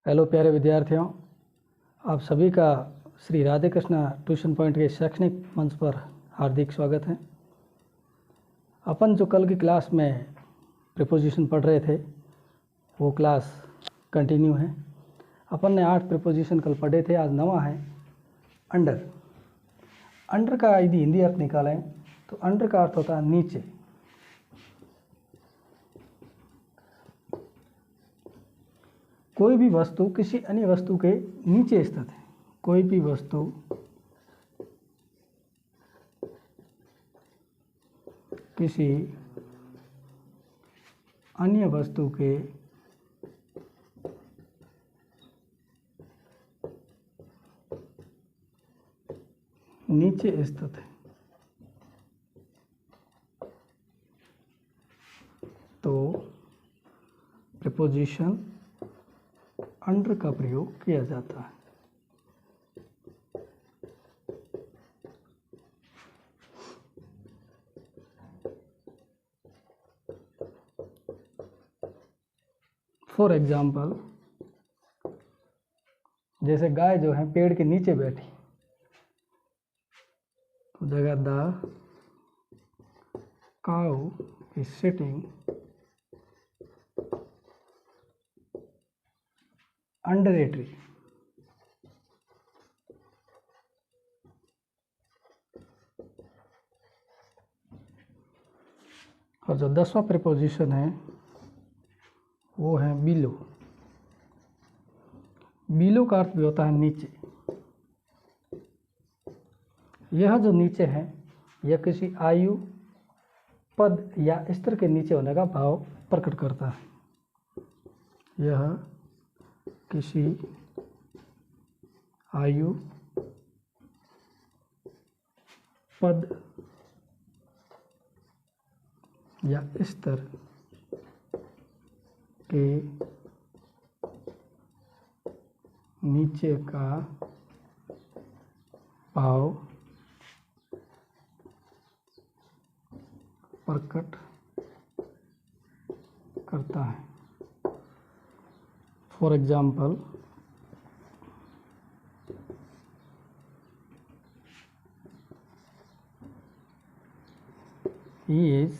Hello प्यारे विद्यार्थियों, आप सभी का श्री राधे कृष्णा ट्यूशन पॉइंट के शैक्षणिक मंच पर हार्दिक स्वागत है। अपन जो कल की क्लास में प्रीपोजिशन पढ़ रहे थे वो क्लास कंटिन्यू है। अपन ने 8 प्रीपोजिशन कल पढ़े थे, आज नवा है अंडर। अंडर का यदि हिंदी अर्थ निकालें तो अंडर का अर्थ होता है नीचे। कोई भी वस्तु किसी अन्य वस्तु के नीचे स्थित है। कोई भी वस्तु किसी अन्य वस्तु के नीचे स्थित है तो प्रीपोजिशन अंडर का प्रयोग किया जाता है। फॉर एग्जाम्पल, जैसे गाय जो है पेड़ के नीचे बैठी तो जगह the cow is sitting under a tree. और जो 10वां प्रीपोजिशन है वो है बिलो। बिलो का अर्थ भी होता है नीचे। यह जो नीचे है यह किसी आयु, पद या स्तर के नीचे होने का भाव प्रकट करता है। यह किसी आयु, पद या स्तर के नीचे का भाव प्रकट करता है। For example, he is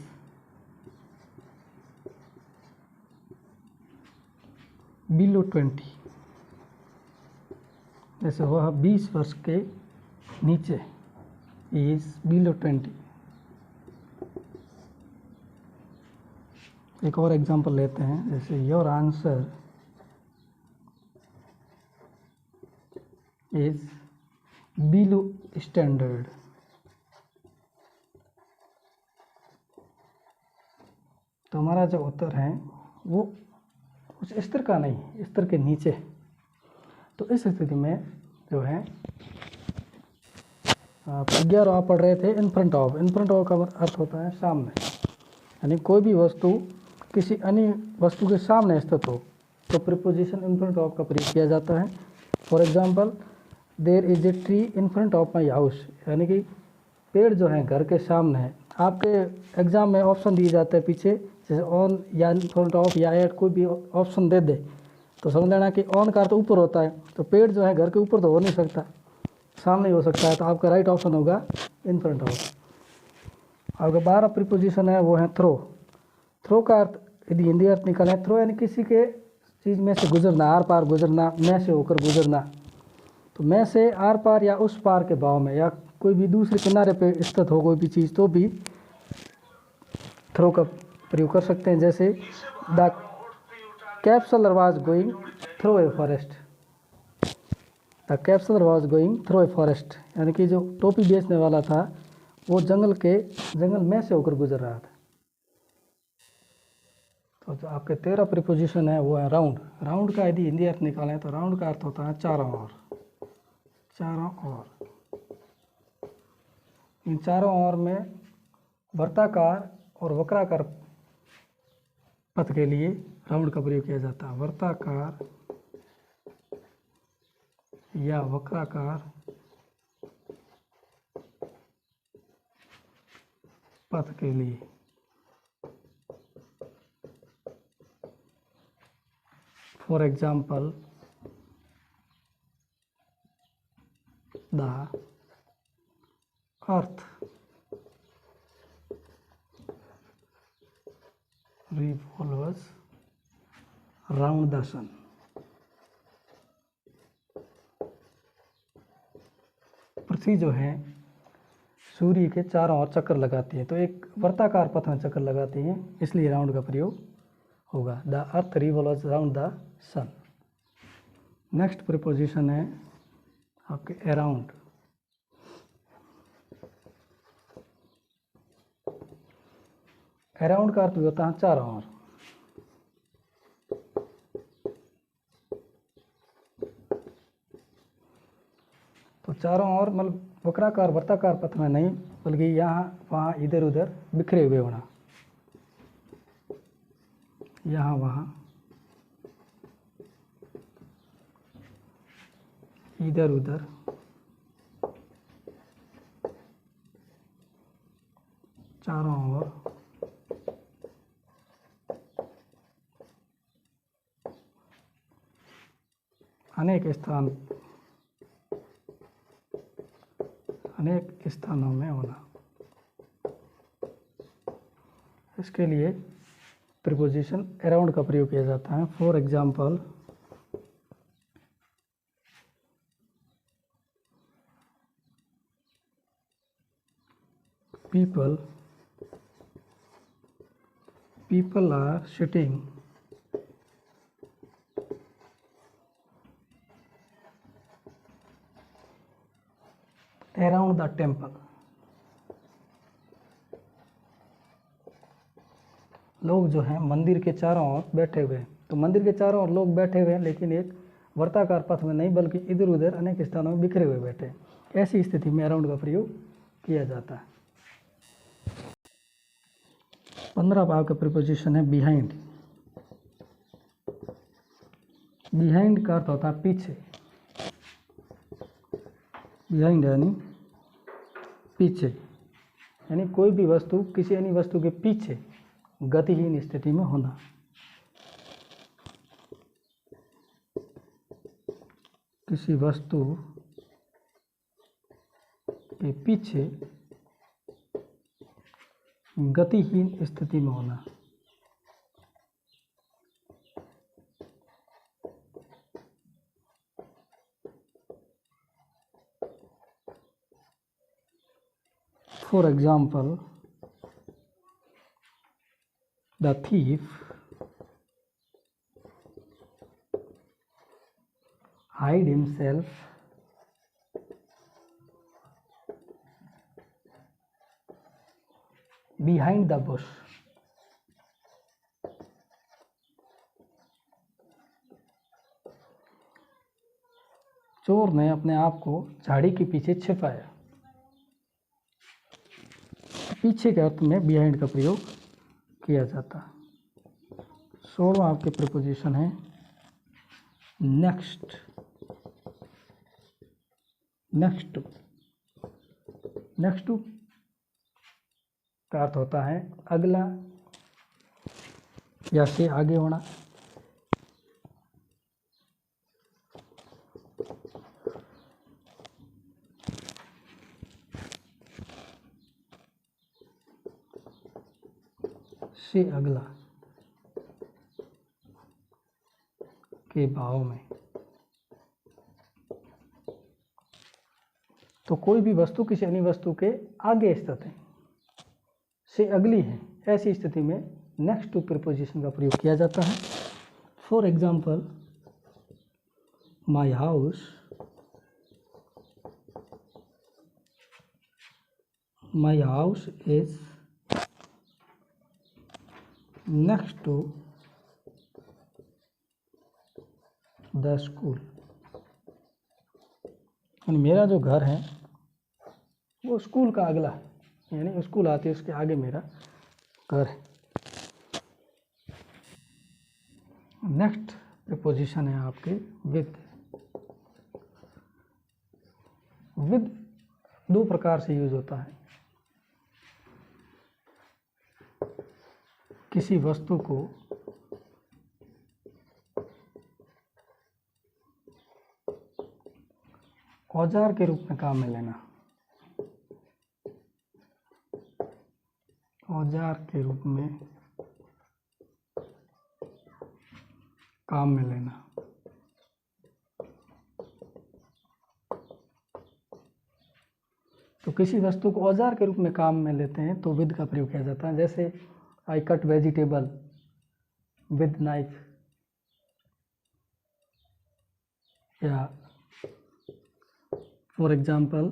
below 20। जैसे वह 20 वर्ष के नीचे, he is below 20। एक और एग्जांपल लेते हैं, जैसे your answer is below standard. तो हमारा जो उत्तर है वो उस स्तर का नहीं, स्तर के नीचे। तो इस स्थिति में जो है 11 आप पढ़ रहे थे इन front of. In front of का अर्थ होता है सामने, यानी कोई भी वस्तु किसी अन्य वस्तु के सामने स्थित हो तो प्रीपोजिशन इन फ्रंट ऑफ का प्रयोग किया जाता है। For example, there is a tree in front of my house, यानी कि पेड़ जो है घर के सामने है। आपके एग्जाम में ऑप्शन दिए जाते हैं पीछे, जैसे ऑन या इन फ्रंट ऑफ या एट, कोई भी ऑप्शन दे दे तो समझ लेना कि ऑन का तो ऊपर होता है, तो पेड़ जो है घर के ऊपर तो हो नहीं सकता, सामने ही हो सकता है। तो आपका राइट ऑप्शन होगा इन फ्रंट ऑफ। आपका 12 प्रीपोजिशन है वो है थ्रो। थ्रो का अर्थ यदि हिंदी अर्थ निकालें, थ्रो यानी किसी के चीज़ में से गुजरना, आर पार गुजरना, में से होकर गुजरना। तो में से आर पार या उस पार के भाव में, या कोई भी दूसरे किनारे पे स्थित हो कोई भी चीज़, तो भी थ्रो का प्रयोग कर सकते हैं। जैसे the cap seller was going through a forest. The cap seller was going through a forest, यानी कि जो टोपी बेचने वाला था वो जंगल में से होकर गुजर रहा था। तो जो आपके 13 प्रीपोजिशन है वो है राउंड। राउंड का यदि हिंदी अर्थ निकालें तो राउंड का अर्थ होता है चारों ओर। चारों ओर, इन चारों ओर में वर्ताकार और वक्राकार पथ के लिए राउंड का प्रयोग किया जाता है। वर्ताकार या वक्राकार पथ के लिए। For example, the earth revolves round the sun। पृथ्वी जो है सूर्य के चारों ओर चक्कर लगाती है, तो एक वर्ताकार पथ में चक्कर लगाती है, इसलिए राउंड का प्रयोग होगा। The earth revolves round the sun. Next preposition है आपके अराउंड। अराउंड का अर्थ भी होता है चारों ओर। तो चारों ओर मतलब वक्राकार वर्ताकार पथ में नहीं, बल्कि यहाँ वहाँ इधर उधर बिखरे हुए होना, यहाँ वहाँ इधर उधर चारों ओर अनेक स्थानों में होना। इसके लिए प्रीपोजिशन अराउंड का प्रयोग किया जाता है। For example, people are sitting around the temple। लोग जो हैं मंदिर के चारों ओर बैठे हुए हैं। तो मंदिर के चारों ओर लोग बैठे हुए हैं, लेकिन एक वर्ताकार पथ में नहीं, बल्कि इधर उधर अनेक स्थानों में बिखरे हुए बैठे हैं। ऐसी स्थिति में अराउंड का प्रयोग किया जाता है। 15 भाव का प्रीपोजिशन है बिहाइंड। बिहाइंड का अर्थ होता है पीछे। बिहाइंड यानी पीछे, यानी कोई भी वस्तु किसी अन्य वस्तु के पीछे गतिहीन स्थिति में होना। किसी वस्तु के पीछे गतिहीन स्थिति में होना। For example, the thief hide himself behind the bush। चोर ने अपने आप को झाड़ी के पीछे छिपाया। पीछे के अर्थ में बिहाइंड का प्रयोग किया जाता है। 16वां आपके प्रीपोजिशन है नेक्स्ट। नेक्स्ट टू का अर्थ होता है अगला या से आगे होना। से अगला के भाव में। तो कोई भी वस्तु किसी अन्य वस्तु के आगे स्थित है, से अगली है, ऐसी स्थिति में नेक्स्ट टू प्रीपोजिशन का प्रयोग किया जाता है। For example, my house is next to the school. यानी मेरा जो घर है वो स्कूल का अगला है, यानी स्कूल आती है उसके आगे मेरा घर है। नेक्स्ट प्रीपोजिशन है आपके विद। विद दो प्रकार से यूज होता है। किसी वस्तु को औजार के रूप में काम में लेना, औजार के रूप में काम में लेना। तो किसी वस्तु को औजार के रूप में काम में लेते हैं तो विद का प्रयोग किया जाता है। जैसे I cut vegetable with knife, या for example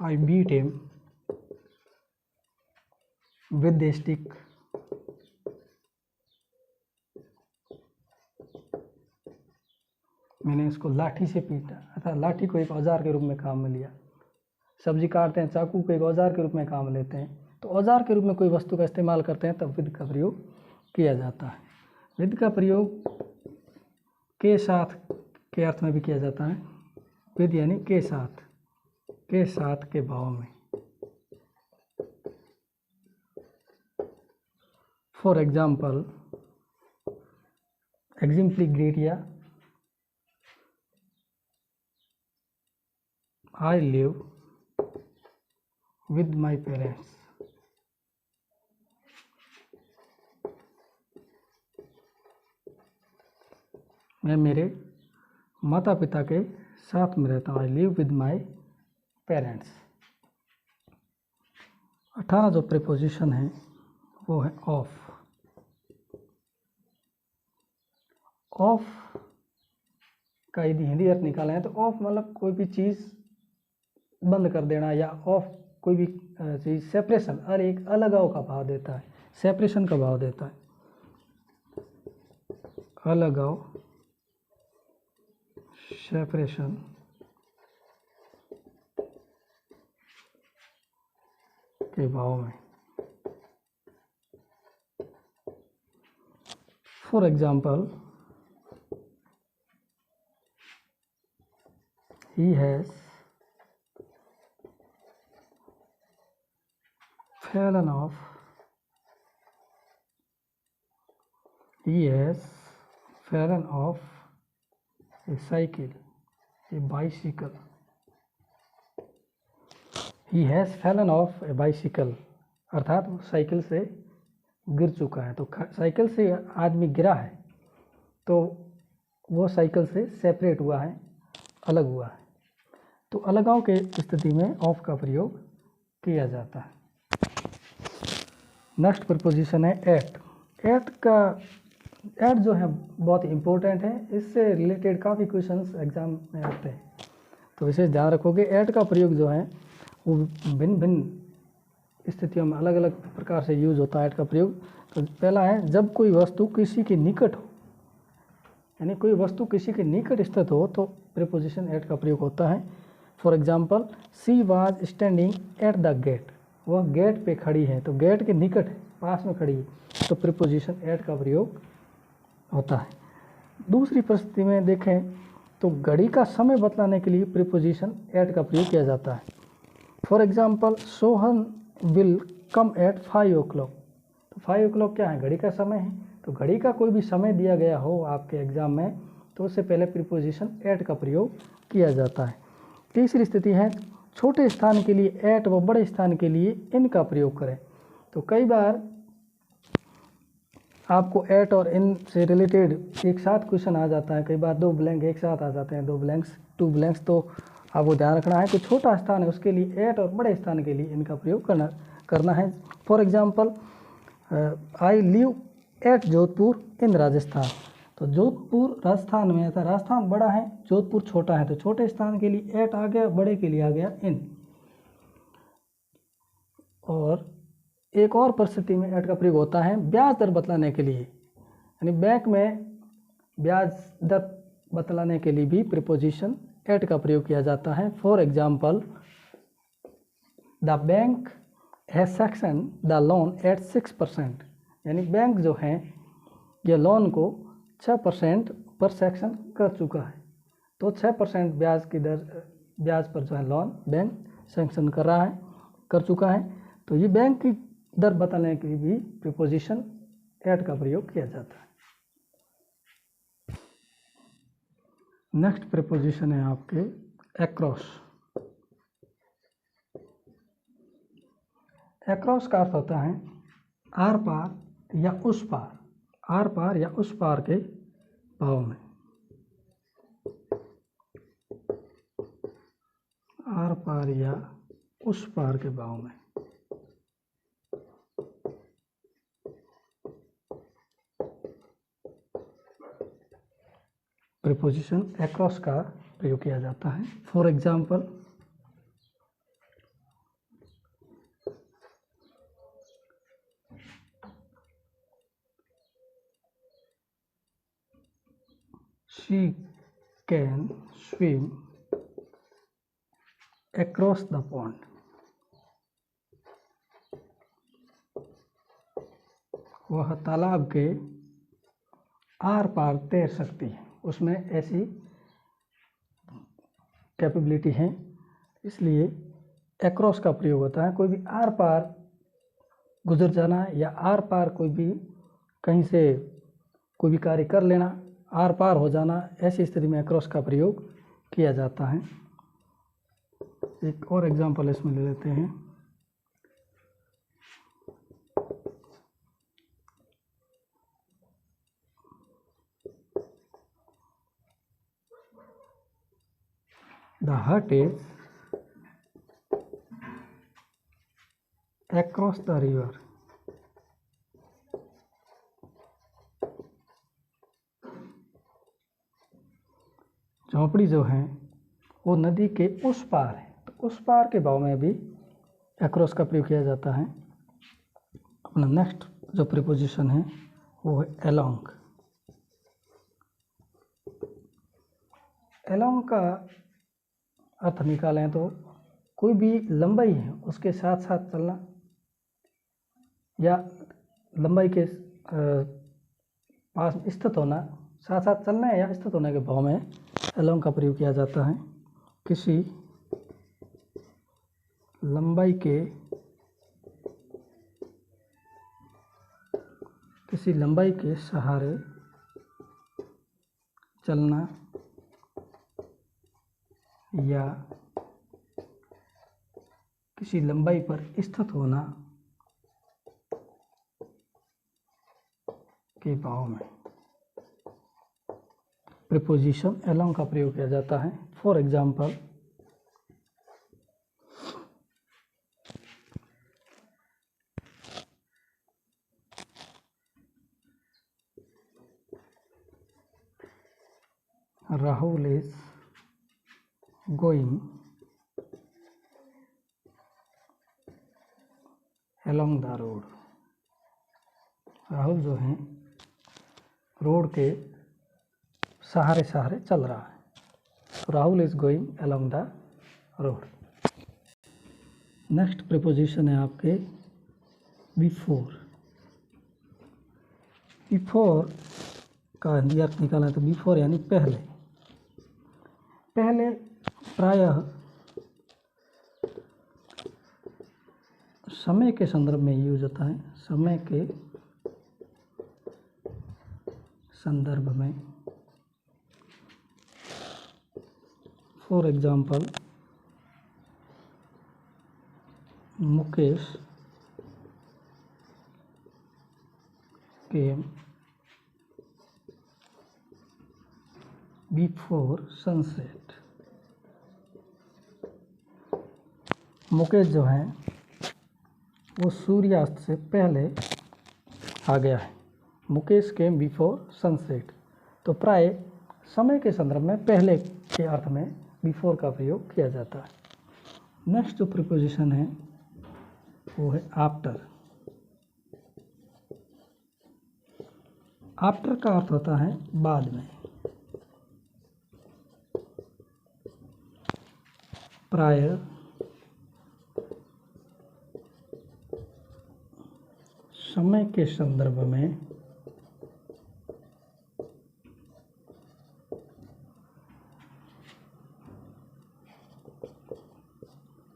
I beat him with a stick. मैंने इसको लाठी से पीटा, अर्थात लाठी को एक औजार के रूप में काम में लिया। सब्जी काटते हैं, चाकू को एक औजार के रूप में काम में लेते हैं। तो औजार के रूप में कोई वस्तु का इस्तेमाल करते हैं तब विद का प्रयोग किया जाता है। विद का प्रयोग के साथ के अर्थ में भी किया जाता है। विद यानी के साथ के भाव में। For example exempli gratia, I live with my parents. मैं मेरे माता पिता के साथ में रहता हूँ। I live with my parents. 18 जो प्रीपोजिशन है वो है ऑफ। ऑफ का यदि हिंदी अर्थ निकाला है तो ऑफ मतलब कोई भी चीज़ बंद कर देना, या ऑफ कोई भी चीज़ सेपरेशन और एक अलगाव का भाव देता है, सेपरेशन का भाव देता है, अलगाव, सेपरेशन। के भाव में। For example he has fallen off, he has fallen off a cycle, a bicycle. he has fallen off a bicycle अर्थात वो साइकिल से गिर चुका है। तो साइकिल से आदमी गिरा है तो वो साइकिल से सेपरेट हुआ है, अलग हुआ है। तो अलगाव के स्थिति में ऑफ का प्रयोग किया जाता है। नेक्स्ट प्रपोजिशन है एट। एट जो है बहुत इम्पोर्टेंट है, इससे रिलेटेड काफ़ी क्वेश्चंस एग्जाम में आते हैं, तो विशेष ध्यान रखोगे। एट का प्रयोग जो है वो भिन्न भिन्न स्थितियों में अलग अलग प्रकार से यूज होता है एट का प्रयोग। तो पहला है जब कोई वस्तु किसी के निकट हो, यानी कोई वस्तु किसी के निकट स्थित हो तो प्रीपोजिशन एट का प्रयोग होता है। For example she was standing at the gate, वह गेट पे खड़ी है, तो गेट के निकट है, पास में खड़ी है, तो प्रीपोजिशन एट का प्रयोग होता है। दूसरी परिस्थिति में देखें तो घड़ी का समय बतलाने के लिए प्रीपोजिशन एट का प्रयोग किया जाता है। For example Sohan will come at 5 o'clock। तो 5 o'clock क्या है? घड़ी का समय है। तो घड़ी का कोई भी समय दिया गया हो आपके एग्जाम में तो उससे पहले प्रीपोजिशन एट का प्रयोग किया जाता है। तीसरी स्थिति है छोटे स्थान के लिए एट व बड़े स्थान के लिए इन का प्रयोग करें। तो कई बार आपको एट और इन से रिलेटेड एक साथ क्वेश्चन आ जाता है, कई बार दो ब्लैंक एक साथ आ जाते हैं, टू ब्लैंक्स, तो आपको ध्यान रखना है कि छोटा स्थान है उसके लिए एट और बड़े स्थान के लिए इनका प्रयोग करना है। For example I live at Jodhpur in Rajasthan. तो जोधपुर राजस्थान में था, राजस्थान बड़ा है, जोधपुर छोटा है, तो छोटे स्थान के लिए एट आ गया, बड़े के लिए आ गया इन। और एक और परिस्थिति में एट का प्रयोग होता है ब्याज दर बतलाने के लिए, यानी बैंक में ब्याज दर बतलाने के लिए भी प्रीपोजिशन एट का प्रयोग किया जाता है। For example the bank has section the loan eight 6%, यानी बैंक जो है ये लोन को 6% पर सेक्शन कर चुका है। तो 6% ब्याज की दर, ब्याज पर जो है लोन बैंक सेंक्शन कर चुका है। तो ये बैंक की दर बताने के लिए भी प्रीपोजिशन एट का प्रयोग किया जाता है। नेक्स्ट प्रीपोजिशन है आपके अक्रॉस। अक्रॉस का अर्थ होता है आर पार या उस पार, आर पार या उस पार के भाव में, आर पार या उस पार के भाव में। प्रीपोजिशन अक्रॉस का प्रयोग किया जाता है। For example, she can swim across the pond। वह तालाब के आर पार तैर सकती है, उसमें ऐसी कैपेबिलिटी है, इसलिए अक्रॉस का प्रयोग होता है। कोई भी आर पार गुजर जाना या आर पार कोई भी कहीं से कोई भी कार्य कर लेना, आर पार हो जाना, ऐसी स्थिति में अक्रॉस का प्रयोग किया जाता है। एक और एग्जांपल इसमें ले लेते हैं। The hut is across the river। झोंपड़ी जो है वो नदी के उस पार है, तो उस पार के भाव में भी अक्रॉस का प्रयोग किया जाता है। अपना नेक्स्ट जो प्रीपोजिशन है वो है अलोंग। अलोंग का अर्थ निकालें तो कोई भी लंबाई है उसके साथ साथ चलना, या लंबाई के पास स्थित होना, साथ साथ चलना है या स्थित होने के भाव में अलोंग का प्रयोग किया जाता है। किसी लंबाई के सहारे चलना या किसी लंबाई पर स्थित होना के भाव में प्रीपोजिशन अलोंग का प्रयोग किया जाता है। For example, Rahul is going along the road। Rahul जो है रोड के सहारे सहारे चल रहा है, तो Rahul is going along the road. Next preposition है आपके बिफोर। बिफोर का हिंदी अर्थ निकाला तो बिफोर यानी पहले। पहले प्रायः समय के संदर्भ में यूज होता है, समय के संदर्भ में। For example, Mukesh came before sunset. Mukesh जो है वो सूर्यास्त से पहले आ गया है। मुकेश केम बिफोर सनसेट, तो प्राय समय के संदर्भ में पहले के अर्थ में बिफोर का प्रयोग किया जाता है। नेक्स्ट जो प्रीपोजिशन है वो है आफ्टर। आफ्टर का अर्थ होता है बाद में। प्राय समय के संदर्भ में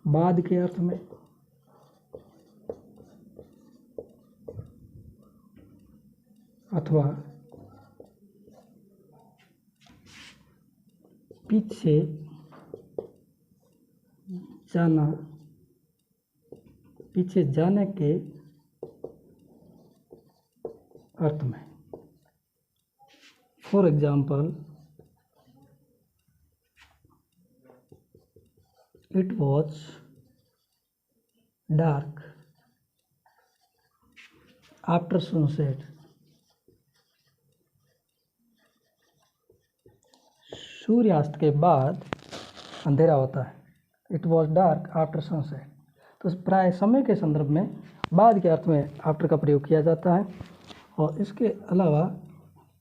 बाद के अर्थ में अथवा पीछे जाना, पीछे जाने के अर्थ में। For example, it was dark after sunset. सूर्यास्त के बाद अंधेरा होता है। It was dark after sunset. तो प्राय समय के संदर्भ में बाद के अर्थ में आफ्टर का प्रयोग किया जाता है। और इसके अलावा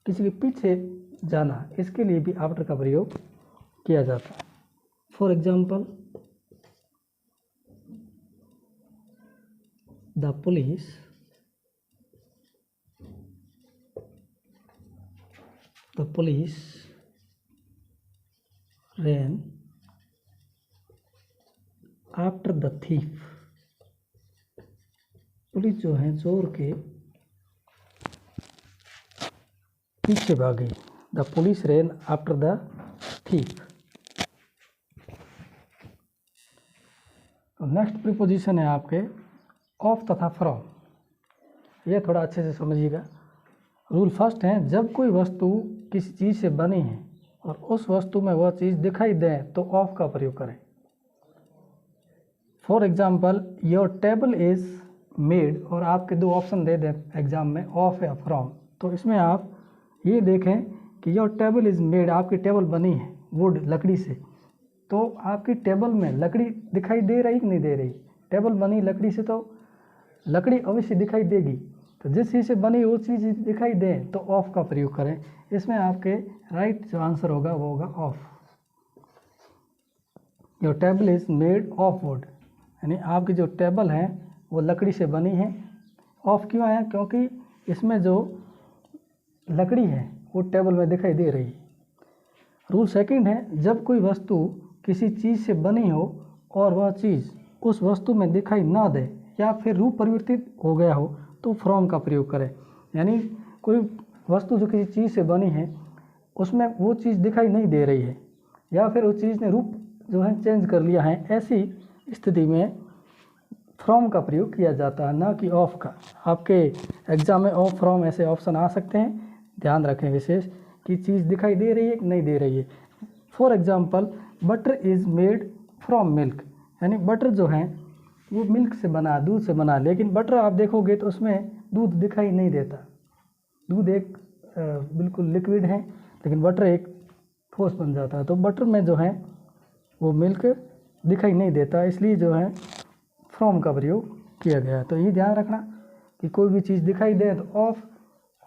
किसी के पीछे जाना, इसके लिए भी आफ्टर का प्रयोग किया जाता है। For example, the police ran after the thief. Police जो है चोर के पीछे भागी। The police rain after the thief. Next preposition है आपके ऑफ तथा फ्रॉम। यह थोड़ा अच्छे से समझिएगा। रूल फर्स्ट है, जब कोई वस्तु किसी चीज़ से बनी है और उस वस्तु में वह चीज़ दिखाई दे तो ऑफ का प्रयोग करें। For example, your table is made, और आपके दो ऑप्शन दे दें एग्जाम में, ऑफ या फ्रॉम। तो इसमें आप ये देखें कि योर टेबल इज़ मेड, आपकी टेबल बनी है वुड, लकड़ी से। तो आपकी टेबल में लकड़ी दिखाई दे रही कि नहीं दे रही? टेबल बनी लकड़ी से तो लकड़ी अवश्य दिखाई देगी। तो जिस चीज़ से बनी वो चीज़ दिखाई दे तो ऑफ का प्रयोग करें। इसमें आपके राइट जो आंसर होगा वो होगा of. Your table is made of would, यानी आपकी जो टेबल है वो लकड़ी से बनी है। ऑफ क्यों है? क्योंकि इसमें जो लकड़ी है वो टेबल में दिखाई दे रही है। रूल सेकंड है, जब कोई वस्तु किसी चीज़ से बनी हो और वह चीज़ उस वस्तु में दिखाई ना दे या फिर रूप परिवर्तित हो गया हो तो फ्रॉम का प्रयोग करें। यानी कोई वस्तु जो किसी चीज़ से बनी है उसमें वो चीज़ दिखाई नहीं दे रही है या फिर उस चीज़ ने रूप जो है चेंज कर लिया है, ऐसी स्थिति में फ्रॉम का प्रयोग किया जाता है, ना कि ऑफ का। आपके एग्जाम में ऑफ फ्रॉम ऐसे ऑप्शन आ सकते हैं, ध्यान रखें विशेष कि चीज़ दिखाई दे रही है कि नहीं दे रही है। For example, butter is made from milk, यानी बटर जो है वो मिल्क से बना, दूध से बना। लेकिन बटर आप देखोगे तो उसमें दूध दिखाई नहीं देता। दूध एक बिल्कुल लिक्विड है, लेकिन बटर एक ठोस बन जाता है। तो बटर में जो है वो मिल्क दिखाई नहीं देता, इसलिए जो है फ्रॉम का प्रयोग किया गया है। तो ये ध्यान रखना कि कोई भी चीज़ दिखाई दे तो ऑफ,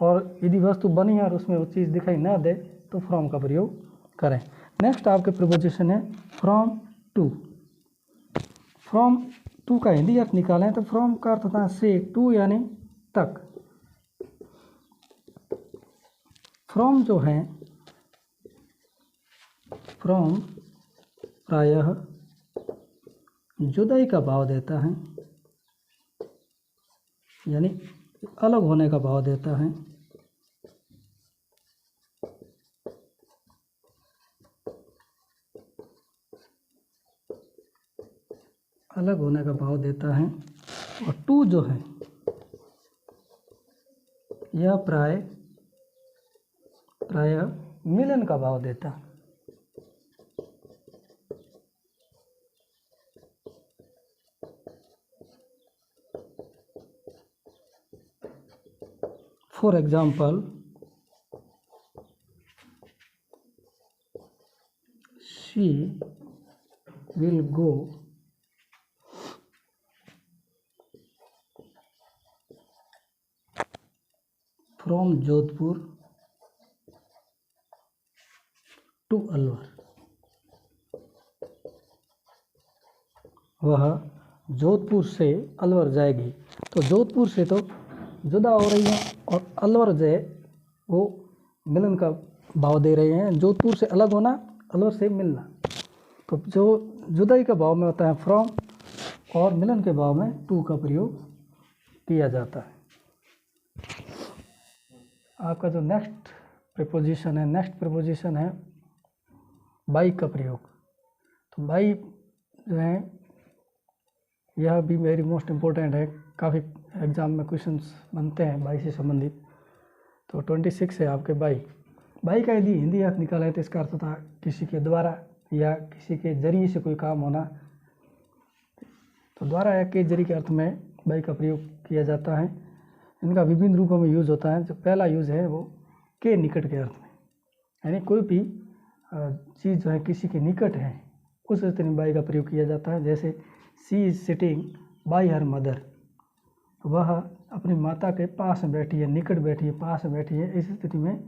और यदि वस्तु बनी है और उसमें वो चीज़ दिखाई ना दे तो फ्रॉम का प्रयोग करें। नेक्स्ट आपके प्रीपोजिशन है फ्रॉम टू। फ्रॉम टू का हिंदी अर्थ निकालें तो फ्रॉम का अर्थ होता है से, टू यानी तक। फ्रॉम जो है, फ्रॉम प्रायः जुदाई का भाव देता है, यानी अलग होने का भाव देता है। अलग होने का भाव देता है। और टू जो है यह प्रायः मिलन का भाव देता है। For example, she will go from Jodhpur to Alwar. वह जोधपुर से अलवर जाएगी। तो जोधपुर से तो जुदा हो रही है और अलवर जो है वो मिलन का भाव दे रहे हैं। जोधपुर से अलग होना, अलवर से मिलना। तो जो जुदाई का भाव में होता है फ्रॉम, और मिलन के भाव में टू का प्रयोग किया जाता है। आपका जो नेक्स्ट प्रीपोजिशन है बाई का प्रयोग। तो बाई जो है यह भी वेरी मोस्ट इम्पोर्टेंट है, काफ़ी एग्जाम में क्वेश्चंस बनते हैं बाई से संबंधित। तो 26 है आपके बाई। बाई का यदि हिंदी अर्थ निकाला है तो इसका अर्थ था किसी के द्वारा या किसी के जरिए से कोई काम होना। तो द्वारा या के जरिए के अर्थ में बाई का प्रयोग किया जाता है। इनका विभिन्न रूपों में यूज़ होता है। जो पहला यूज़ है वो के निकट के अर्थ में, यानी कोई भी चीज़ जो है किसी के निकट है उस स्थिति में बाई का प्रयोग किया जाता है। जैसे she is sitting by her mother, वह अपनी माता के पास में बैठी है, निकट बैठी है, पास में बैठी है, इस स्थिति में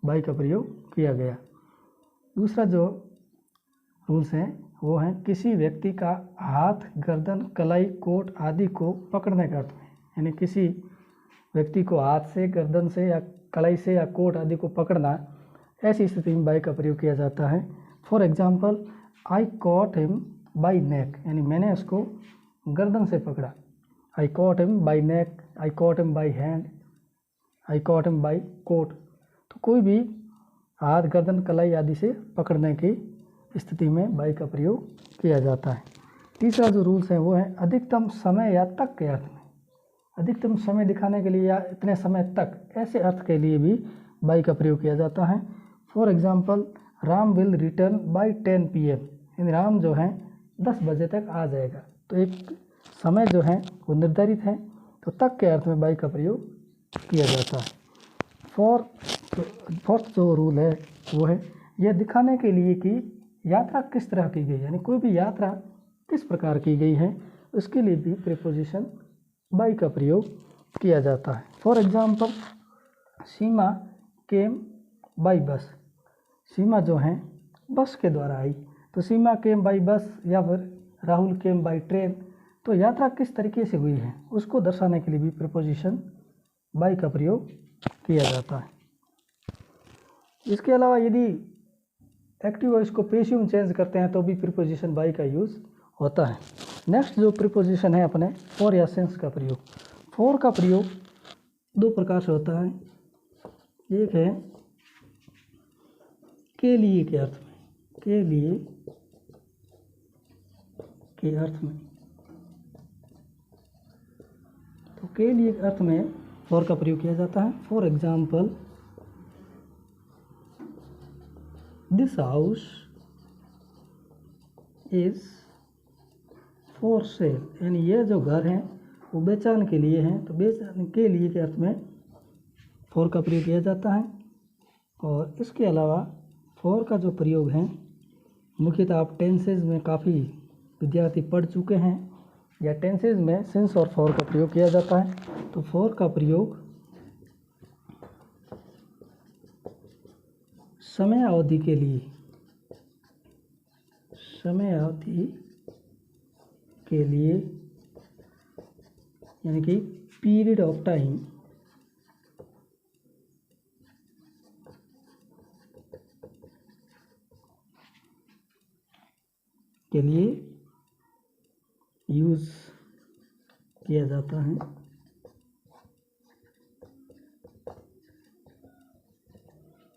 बाई का प्रयोग किया गया। दूसरा जो रूल्स हैं वो हैं किसी व्यक्ति का हाथ, गर्दन, कलाई, कोट आदि को पकड़ने के अर्थ में, यानी किसी व्यक्ति को हाथ से, गर्दन से या कलाई से या कोट आदि को पकड़ना, ऐसी स्थिति में बाई का प्रयोग किया जाता है। For example, I caught him by neck, यानी मैंने उसको गर्दन से पकड़ा। I caught him by neck, I caught him by hand, I caught him by coat. तो कोई भी हाथ, गर्दन, कलाई आदि से पकड़ने की स्थिति में बाई का प्रयोग किया जाता है। तीसरा जो रूल्स है वो है अधिकतम समय या तक के अर्थ में। अधिकतम समय दिखाने के लिए या इतने समय तक, ऐसे अर्थ के लिए भी बाई का प्रयोग किया जाता है। For example, Ram will written by 10 PM, यानी राम जो है 10 बजे तक आ जाएगा। तो एक समय जो है वो निर्धारित है, तो तक के अर्थ में बाई का प्रयोग किया जाता है। फोर्थ जो रूल है वो है यह दिखाने के लिए कि यात्रा किस तरह की गई, यानी कोई भी यात्रा किस प्रकार की गई है, उसके लिए भी प्रीपोजिशन बाई का प्रयोग किया जाता है। For example, Seema came by bus, Seema जो है बस के द्वारा आई। तो सीमा केम बाई बस या फिर राहुल केम बाई ट्रेन, तो यात्रा किस तरीके से हुई है उसको दर्शाने के लिए भी प्रीपोजिशन बाई का प्रयोग किया जाता है। इसके अलावा यदि एक्टिव वॉइस को पैसिव में चेंज करते हैं तो भी प्रीपोजिशन बाई का यूज़ होता है। नेक्स्ट जो प्रीपोजिशन है अपने फॉर या सिंस का प्रयोग। फॉर का प्रयोग दो प्रकार से होता है। एक है के लिए के अर्थ में, के लिए के अर्थ में। तो के लिए के अर्थ में फॉर का प्रयोग किया जाता है। For example, this house is for sale, यानी यह जो घर है वो बेचान के लिए है। तो बेचान के लिए के अर्थ में फॉर का प्रयोग किया जाता है। और इसके अलावा फॉर का जो प्रयोग है मुख्यतः आप टेंसेज में काफ़ी विद्यार्थी पढ़ चुके हैं, या टेंसेज में सिंस और फॉर का प्रयोग किया जाता है। तो फॉर का प्रयोग समय अवधि के लिए, समय अवधि के लिए, यानी कि पीरियड ऑफ टाइम के लिए यूज़ किया जाता है।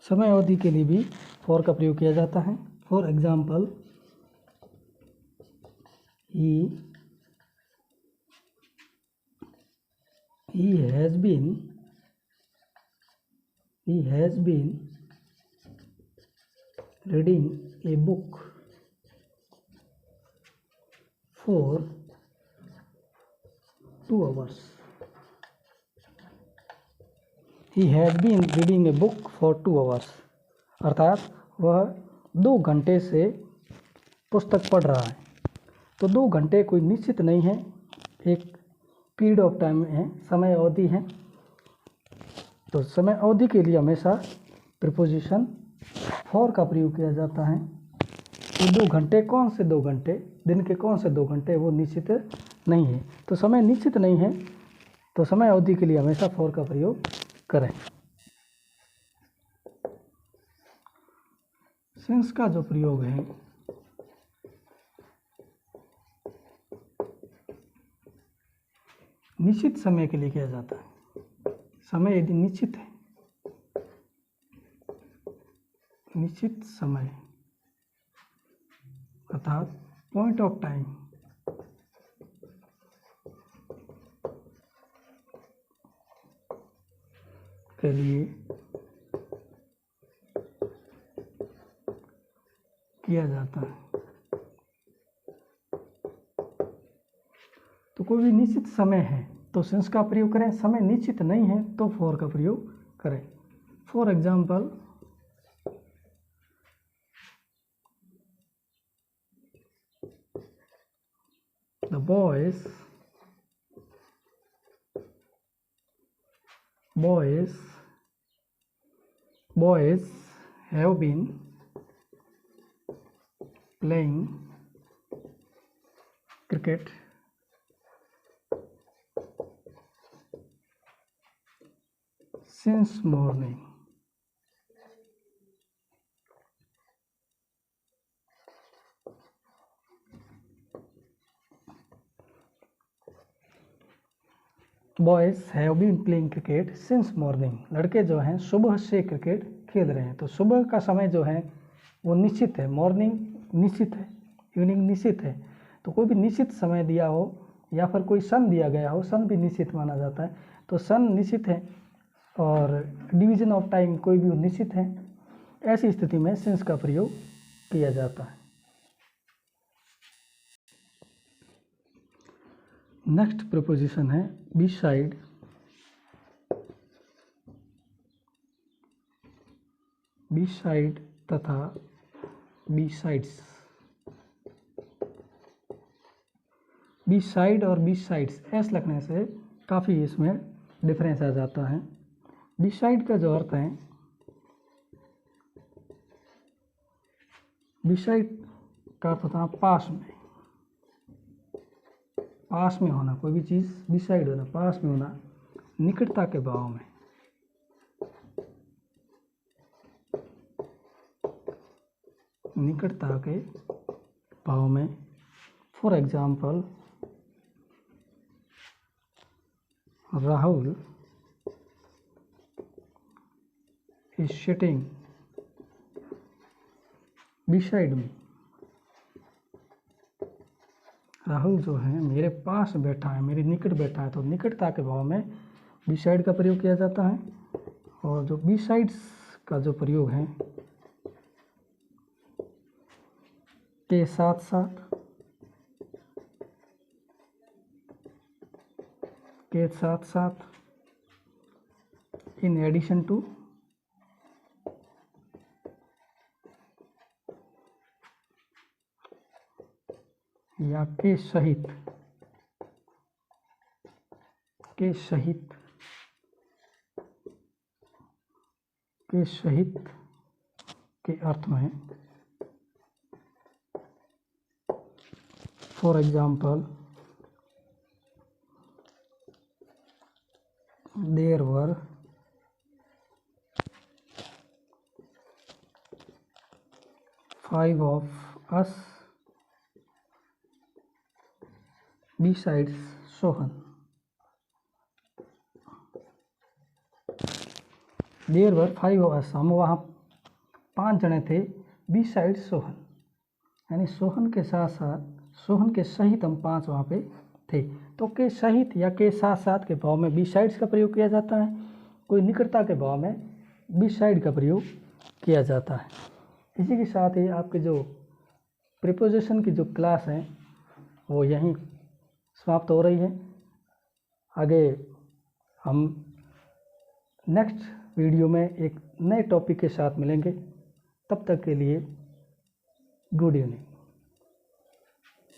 समय अवधि के लिए भी फॉर का प्रयोग किया जाता है। For example, he has been reading a book for 2 hours. He has been reading a book for 2 hours, अर्थात वह 2 घंटे से पुस्तक पढ़ रहा है। तो 2 घंटे कोई निश्चित नहीं है, एक पीरियड ऑफ टाइम है, समय अवधि है। तो समय अवधि के लिए हमेशा प्रीपोजिशन फॉर का प्रयोग किया जाता है। तो 2 घंटे, कौन से 2 घंटे, दिन के कौन से 2 घंटे, वो निश्चित नहीं है। तो समय निश्चित नहीं है, तो समय अवधि के लिए हमेशा फॉर का प्रयोग करें। सिंस का जो प्रयोग है निश्चित समय के लिए किया जाता है। समय यदि निश्चित है, निश्चित समय अर्थात पॉइंट ऑफ टाइम के लिए किया जाता है। तो कोई भी निश्चित समय है तो सिंस का प्रयोग करें, समय निश्चित नहीं है तो फॉर का प्रयोग करें। For example, the boys have been playing cricket since morning. Boys have been playing cricket since morning. लड़के जो हैं सुबह से क्रिकेट खेल रहे हैं। तो सुबह का समय जो है वो निश्चित है, मॉर्निंग निश्चित है, इवनिंग निश्चित है। तो कोई भी निश्चित समय दिया हो या फिर कोई सन दिया गया हो, सन भी निश्चित माना जाता है। तो सन निश्चित है और डिवीजन ऑफ टाइम कोई भी निश्चित है। ऐसी स्थिति में सिंस का प्रयोग किया जाता है। नेक्स्ट प्रीपोजिशन है बिसाइड। बिसाइड तथा बिसाइड्स। बिसाइड और बिसाइड्स एस लगने से काफ़ी इसमें डिफरेंस आ जाता है। बिसाइड का जो अर्थ है, बिसाइड का अर्थ होता है पास में, पास में होना। कोई भी चीज़ बिसाइड होना, पास में होना, निकटता के भाव में। निकटता के भाव में। For example, Rahul is sitting beside me. Rahul जो है मेरे पास बैठा है, मेरे निकट बैठा है। तो निकटता के भाव में बिसाइड का प्रयोग किया जाता है। और जो बिसाइड्स का जो प्रयोग है, के साथ साथ, के साथ साथ, इन एडिशन टू, या के सहित, के सहित, के सहित के अर्थ में। For example, there were 5 of us besides Sohan. There were 5 of us, हम वहाँ 5 जने थे, besides सोहन, यानी सोहन के साथ साथ, सोहन के सहित हम 5 वहाँ पे थे। तो के सहित या के साथ साथ के भाव में बिसाइड्स का प्रयोग किया जाता है। कोई निकटता के भाव में बिसाइड का प्रयोग किया जाता है। इसी के साथ ही आपके जो प्रीपोजिशन की जो क्लास है वो यहीं समाप्त हो रही है। आगे हम नेक्स्ट वीडियो में एक नए टॉपिक के साथ मिलेंगे। तब तक के लिए गुड इवनिंग।